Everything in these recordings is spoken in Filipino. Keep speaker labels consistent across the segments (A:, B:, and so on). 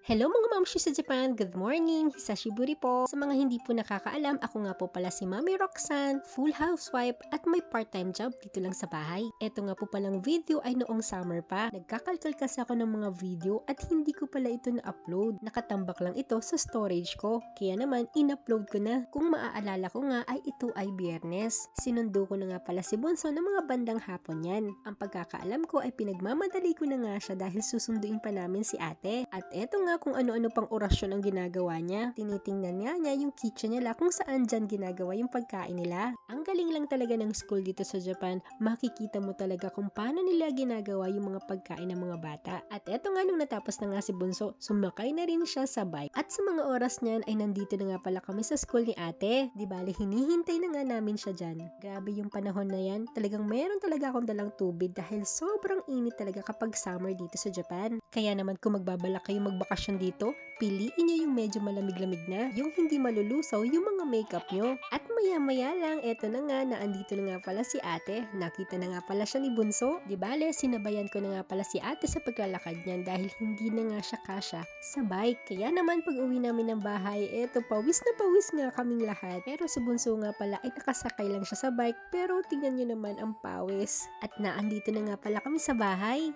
A: Hello mga mamshi sa Japan! Good morning! Hisashiburi po! Sa mga hindi po nakakaalam, ako nga po pala si Mami Roxanne, full housewife at may part-time job dito lang sa bahay. Ito nga po palang video ay noong summer pa. Nagkakalkal kasi ako ng mga video at hindi ko pala ito na-upload. Nakatambak lang ito sa storage ko. Kaya naman, in-upload ko na. Kung maaalala ko nga ay ito ay Biyernes. Sinundo ko na nga pala si Bunso ng mga bandang hapon yan. Ang pagkakaalam ko ay pinagmamadali ko na nga siya dahil susunduin pa namin si ate. At eto nga kung ano-ano pang orasyon ang ginagawa niya. Tinitingnan niya yung kitchen nila kung saan dyan ginagawa yung pagkain nila. Ang galing lang talaga ng school dito sa Japan. Makikita mo talaga kung paano nila ginagawa yung mga pagkain ng mga bata. At eto nga nung natapos na nga si Bunso, sumakay na rin siya sa bike. At sa mga oras niyan ay nandito na nga pala kami sa school ni ate. Di bale hinihintay na nga namin siya dyan. Grabe yung panahon na yan. Talagang meron talaga akong dalang tubig dahil sobrang init talaga kapag summer dito sa Japan. Kaya naman kung magbabalak kayo magbakasyon dito, piliin nyo yung medyo malamig-lamig na, yung hindi malulusaw yung mga makeup nyo. At maya-maya lang, eto na nga, naandito na nga pala si ate. Nakita na nga pala siya ni Bunso. Di bale, sinabayan ko na nga pala si ate sa paglalakad niyan dahil hindi na nga siya kasya sa bike. Kaya naman pag uwi namin ng bahay, eto pawis na pawis nga kaming lahat. Pero si Bunso nga pala ay nakasakay lang siya sa bike, pero tingnan nyo naman ang pawis. At naandito na nga pala kami sa bahay.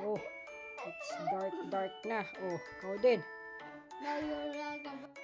A: Oh, it's dark na. Oh, ikaw din.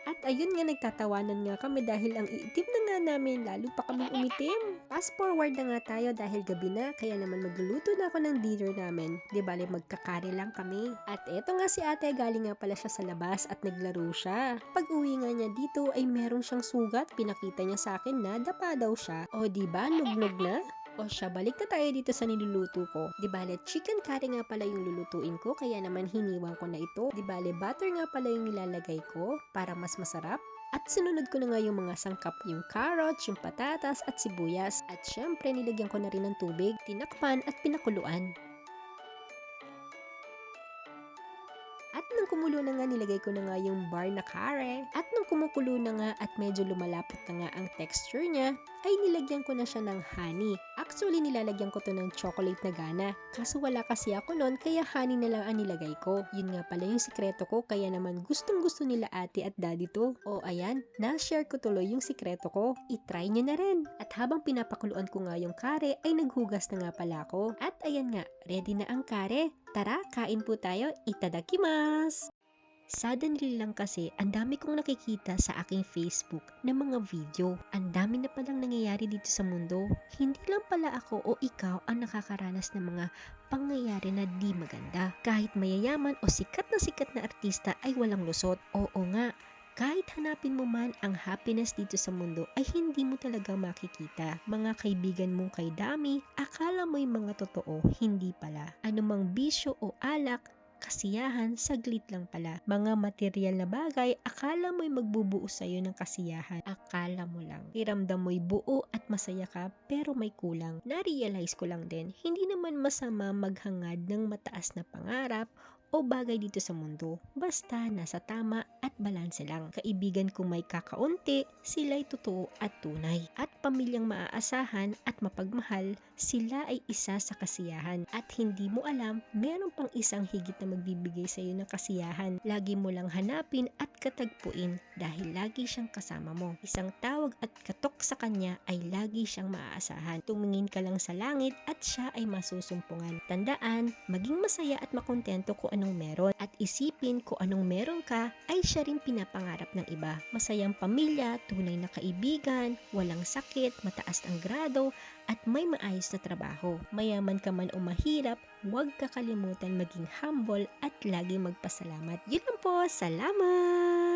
A: At ayun nga, nagtatawanan nga kami dahil ang iitim na nga namin, lalo pa kaming umitim. Fast forward na nga tayo dahil gabi na, kaya naman magluluto na ako ng dinner namin. Di bale magkakari lang kami. At eto nga si ate, galing nga pala siya sa labas at naglaro siya. Pag uwi nga niya dito ay meron siyang sugat, pinakita niya sa akin na dapa daw siya. O diba, nugnog na? O siya, balik na tayo dito sa niluluto ko. Di bale, chicken curry nga pala yung lulutuin ko, kaya naman hiniwang ko na ito. Di bale, butter nga pala yung nilalagay ko para mas masarap. At sinunod ko na nga yung mga sangkap, yung carrots, yung patatas at sibuyas. At syempre, nilagyan ko na rin ng tubig, tinakpan at pinakuluan. At nung kumulo na nga, nilagay ko na nga yung bar na kare. At nung kumukulo na nga at medyo lumalapot na nga ang texture niya, ay nilagyan ko na siya ng honey. Actually, nilalagyan ko to ng chocolate na gana. Kaso wala kasi ako nun, kaya honey na lang ang nilagay ko. Yun nga pala yung sikreto ko, kaya naman gustong gusto nila ate at daddy to. O ayan, na-share ko tuloy yung sikreto ko. I-try nyo na rin. At habang pinapakuluan ko nga yung kare, ay naghugas na nga pala ako. At ayan nga, ready na ang kare. Tara, kain po tayo. Itadakimasu! Suddenly lang kasi, ang dami kong nakikita sa aking Facebook na mga video. Ang dami na palang nangyayari dito sa mundo. Hindi lang pala ako o ikaw ang nakakaranas ng mga pangyayari na di maganda. Kahit mayayaman o sikat na artista ay walang lusot. Oo nga, kahit hanapin mo man ang happiness dito sa mundo ay hindi mo talaga makikita. Mga kaibigan mong kay dami, akala mo'y mga totoo, hindi pala. Anumang bisyo o alak, kasiyahan, saglit lang pala. Mga material na bagay, akala mo'y magbubuo sa'yo ng kasiyahan. Akala mo lang. Iramdam mo'y buo at masaya ka, pero may kulang. Na-realize ko lang din, hindi naman masama maghangad ng mataas na pangarap o bagay dito sa mundo. Basta nasa tama at balanse lang. Kaibigan kung may kakaunti, sila'y totoo at tunay. At pamilyang maaasahan at mapagmahal, sila ay isa sa kasiyahan. At hindi mo alam, meron pang isang higit na magbibigay sa iyo ng kasiyahan. Lagi mo lang hanapin at katagpuin dahil lagi siyang kasama mo. Isang tawag at katok sa kanya ay lagi siyang maaasahan. Tumingin ka lang sa langit at siya ay masusumpungan. Tandaan, maging masaya at makontento kung anong meron at isipin kung anong meron ka ay siya rin pinapangarap ng iba. Masayang pamilya, tunay na kaibigan, walang sakit, mataas ang grado at may maayos na trabaho. Mayaman ka man o mahirap, huwag kakalimutan maging humble at lagi magpasalamat. Yun lang po, salamat!